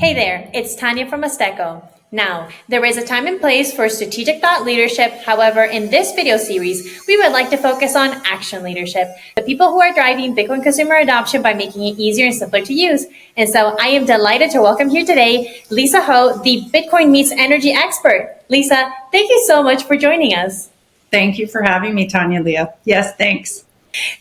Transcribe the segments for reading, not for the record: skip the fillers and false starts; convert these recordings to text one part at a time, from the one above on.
Hey there, it's Tanya from Azteco. Now, there is a time and place for strategic thought leadership. However, in this video series, we would like to focus on action leadership, the people who are driving Bitcoin consumer adoption by making it easier and simpler to use. And so I am delighted to welcome here today, Lisa Hough, the Bitcoin meets energy expert. Lisa, thank you so much for joining us. Thank you for having me, Tanya Leah. Yes, thanks.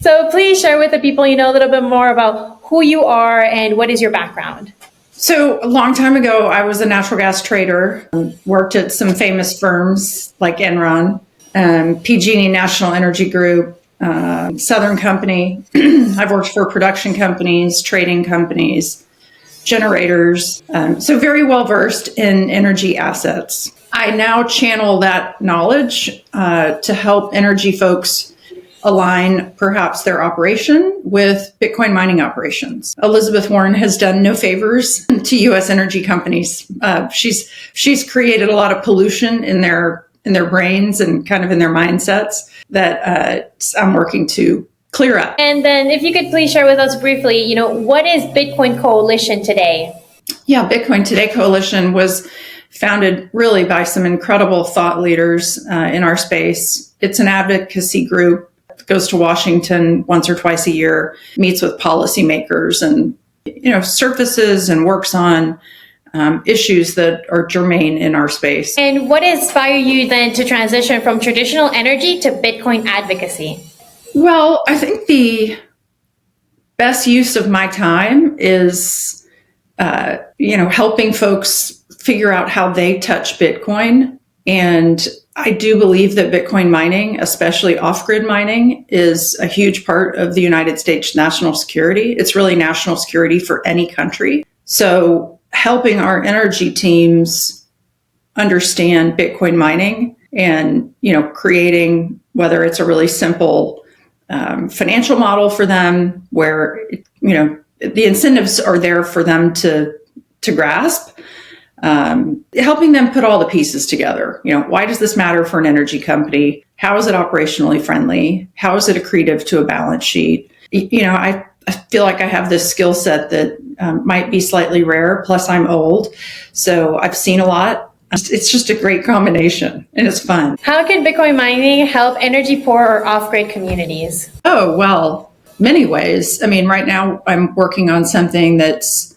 So please share with the people a little bit more about who you are and what is your background. So a long time ago, I was a natural gas trader, worked at some famous firms like Enron, PG&E National Energy Group, Southern Company. I've worked for production companies, trading companies, generators, so very well versed in energy assets. I now channel that knowledge to help energy folks align perhaps their operation with Bitcoin mining operations. Elizabeth Warren has done no favors to U.S. energy companies. She's created a lot of pollution in their brains and kind of in their mindsets that I'm working to clear up. And then if you could please share with us briefly, what is Bitcoin Coalition today? Yeah, Bitcoin Today Coalition was founded really by some incredible thought leaders in our space. It's an advocacy group. Goes to Washington once or twice a year, meets with policymakers and, surfaces and works on issues that are germane in our space. And what inspired you then to transition from traditional energy to Bitcoin advocacy? Well, I think the best use of my time is, helping folks figure out how they touch Bitcoin. And I do believe that Bitcoin mining, especially off-grid mining, is a huge part of the United States national security. It's really national security for any country. So helping our energy teams understand Bitcoin mining and, creating, whether it's a really simple financial model for them where, the incentives are there for them to grasp. Helping them put all the pieces together. Why does this matter for an energy company? How is it operationally friendly? How is it accretive to a balance sheet? I feel like I have this skill set that might be slightly rare. Plus, I'm old, so I've seen a lot. It's just a great combination, and it's fun. How can Bitcoin mining help energy poor or off-grid communities? Oh, well, many ways. I mean, right now I'm working on something that's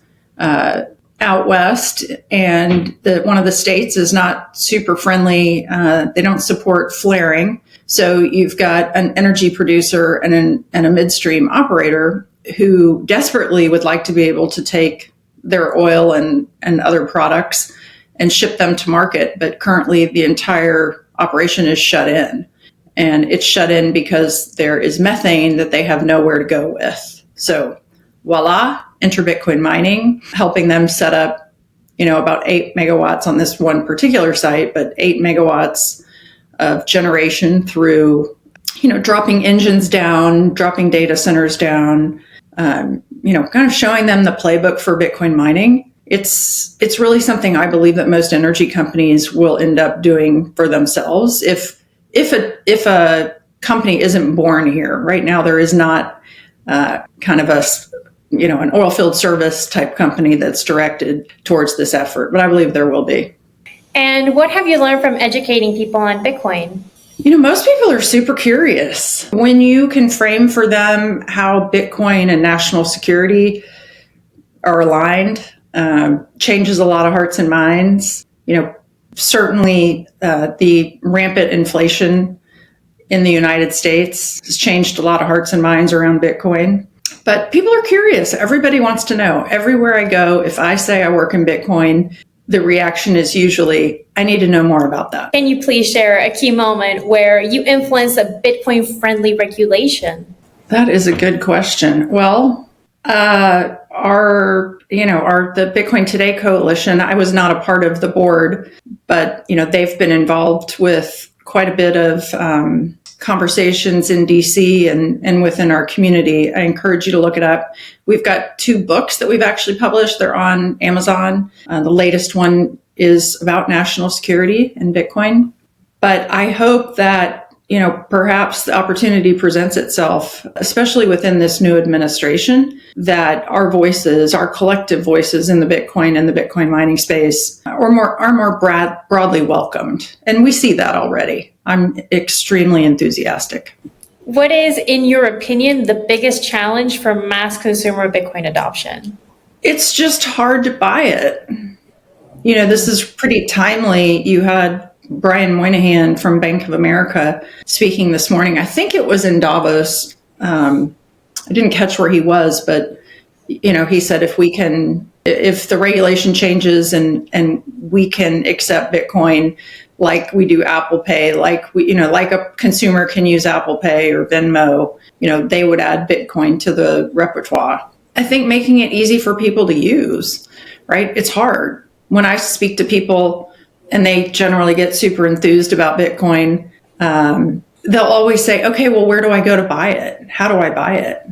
out west, and one of the states is not super friendly. They don't support flaring. So you've got an energy producer and a midstream operator who desperately would like to be able to take their oil and other products and ship them to market. But currently the entire operation is shut in, and it's shut in because there is methane that they have nowhere to go with. So voila, enter Bitcoin mining, helping them set up, about 8 megawatts on this one particular site, but 8 megawatts of generation through, dropping engines down, dropping data centers down, kind of showing them the playbook for Bitcoin mining. It's really something I believe that most energy companies will end up doing for themselves if a company isn't born here. Right now, there is not kind of an oil field service type company that's directed towards this effort, but I believe there will be. And what have you learned from educating people on Bitcoin? Most people are super curious. When you can frame for them how Bitcoin and national security are aligned, changes a lot of hearts and minds. Certainly the rampant inflation in the United States has changed a lot of hearts and minds around Bitcoin. But people are curious. Everybody wants to know. Everywhere I go, if I say I work in Bitcoin, the reaction is usually, I need to know more about that. Can you please share a key moment where you influenced a Bitcoin-friendly regulation? That is a good question. Well, the Bitcoin Today Coalition, I was not a part of the board, but, they've been involved with quite a bit of conversations in DC and within our community. I encourage you to look it up. We've got 2 books that we've actually published. They're on Amazon. The latest one is about national security and Bitcoin. But I hope that perhaps the opportunity presents itself, especially within this new administration, that our voices, our collective voices in the Bitcoin and the Bitcoin mining space are more broadly welcomed. And we see that already. I'm extremely enthusiastic. What is, in your opinion, the biggest challenge for mass consumer Bitcoin adoption? It's just hard to buy it. This is pretty timely. You had Brian Moynihan from Bank of America speaking this morning. I think it was in Davos. I didn't catch where he was, but he said if the regulation changes and we can accept Bitcoin like we do Apple Pay, like a consumer can use Apple Pay or Venmo, they would add Bitcoin to the repertoire. I think making it easy for people to use, right? It's hard. When I speak to people and they generally get super enthused about Bitcoin, they'll always say, okay, well, where do I go to buy it? How do I buy it?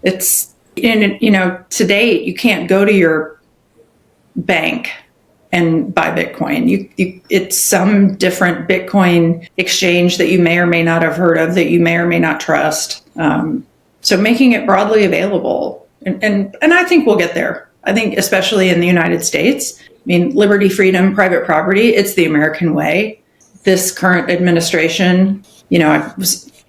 It's, to date, you can't go to your bank and buy Bitcoin. It's some different Bitcoin exchange that you may or may not have heard of, that you may or may not trust. So making it broadly available. And I think we'll get there. I think especially in the United States, liberty, freedom, private property, it's the American way. This current administration,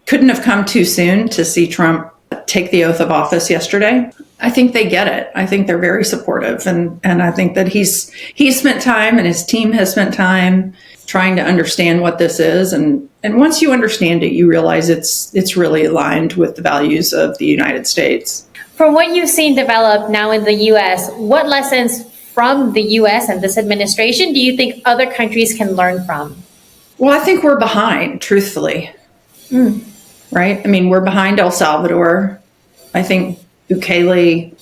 couldn't have come too soon to see Trump take the oath of office yesterday. I think they get it. I think they're very supportive. And I think that he's spent time and his team has spent time trying to understand what this is. And once you understand it, you realize it's really aligned with the values of the United States. From what you've seen develop now in the U.S., what lessons from the U.S. and this administration do you think other countries can learn from? Well, I think we're behind, truthfully. Right? We're behind El Salvador. I think Bukele,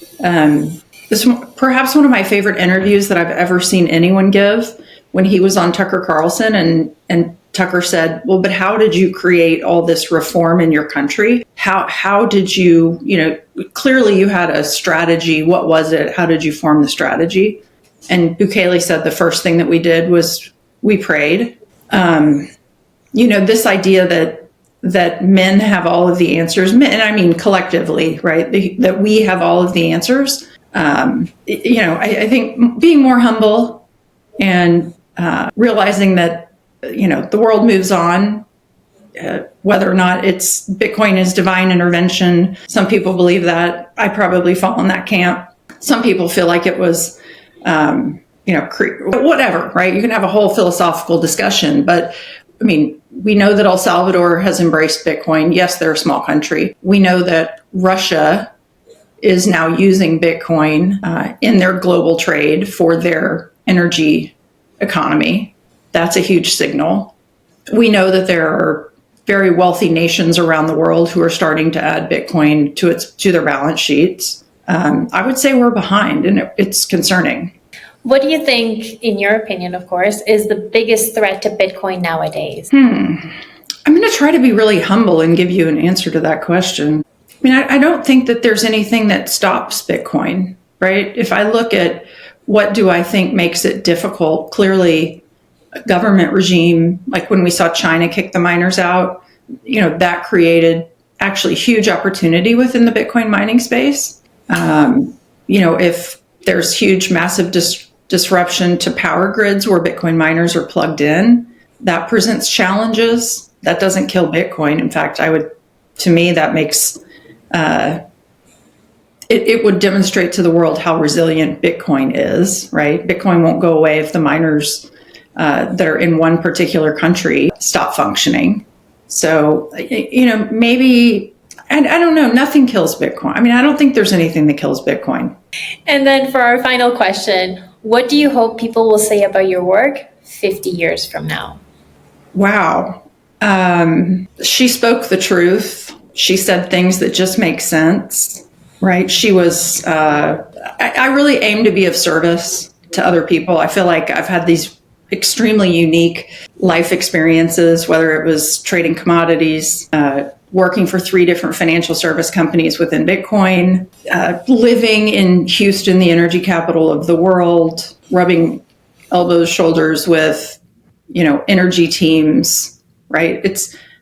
this is perhaps one of my favorite interviews that I've ever seen anyone give, when he was on Tucker Carlson and Tucker said, well, but how did you create all this reform in your country? How did you, clearly you had a strategy. What was it? How did you form the strategy? And Bukele said the first thing that we did was we prayed. This idea that men have all of the answers, and collectively, right? That we have all of the answers. I think being more humble and realizing that, the world moves on, whether or not it's Bitcoin is divine intervention. Some people believe that. I probably fall in that camp. Some people feel like it was, whatever, right? You can have a whole philosophical discussion, but we know that El Salvador has embraced Bitcoin. Yes, they're a small country. We know that Russia is now using Bitcoin in their global trade for their energy economy. That's a huge signal. We know that there are very wealthy nations around the world who are starting to add Bitcoin to their balance sheets. I would say we're behind, and it's concerning. What do you think, in your opinion, of course, is the biggest threat to Bitcoin nowadays? I'm going to try to be really humble and give you an answer to that question. I don't think that there's anything that stops Bitcoin, right? If I look at what do I think makes it difficult, clearly a government regime, like when we saw China kick the miners out, that created actually huge opportunity within the Bitcoin mining space. If there's huge, massive disruption to power grids where Bitcoin miners are plugged in, that presents challenges. That doesn't kill Bitcoin. In fact, to me, that makes, it would demonstrate to the world how resilient Bitcoin is, right? Bitcoin won't go away if the miners that are in one particular country stop functioning. So, maybe, and I don't know, nothing kills Bitcoin. I don't think there's anything that kills Bitcoin. And then for our final question, what do you hope people will say about your work 50 years from now? Wow. She spoke the truth. She said things that just make sense, right? She was, I really aim to be of service to other people. I feel like I've had these extremely unique life experiences, whether it was trading commodities, working for 3 different financial service companies within Bitcoin, living in Houston, the energy capital of the world, rubbing elbows, shoulders with, energy teams, right?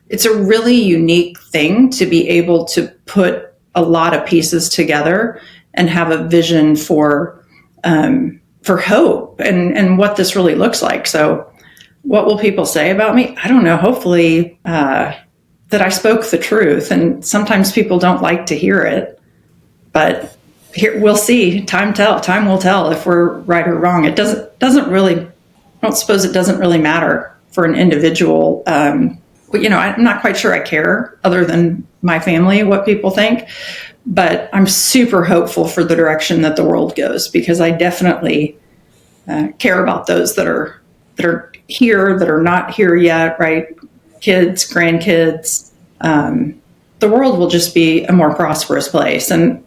it's a really unique thing to be able to put a lot of pieces together and have a vision for hope and what this really looks like. So what will people say about me? I don't know. Hopefully that I spoke the truth. And sometimes people don't like to hear it. But here, we'll see. Time will tell if we're right or wrong. It doesn't really, I don't suppose it doesn't really matter for an individual. But, I'm not quite sure I care, other than my family, what people think. But I'm super hopeful for the direction that the world goes, because I definitely care about those that are here, that are not here yet, right? Kids, grandkids. The world will just be a more prosperous place. And,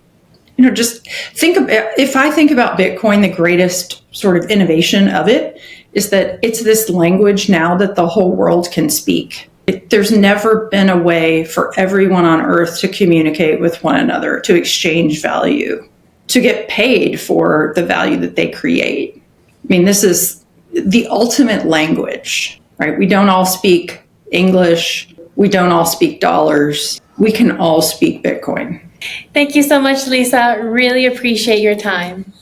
just if I think about Bitcoin, the greatest sort of innovation of it is that it's this language now that the whole world can speak. There's never been a way for everyone on earth to communicate with one another, to exchange value, to get paid for the value that they create. I mean, this is the ultimate language, right? We don't all speak English. We don't all speak dollars. We can all speak Bitcoin. Thank you so much, Lisa. Really appreciate your time.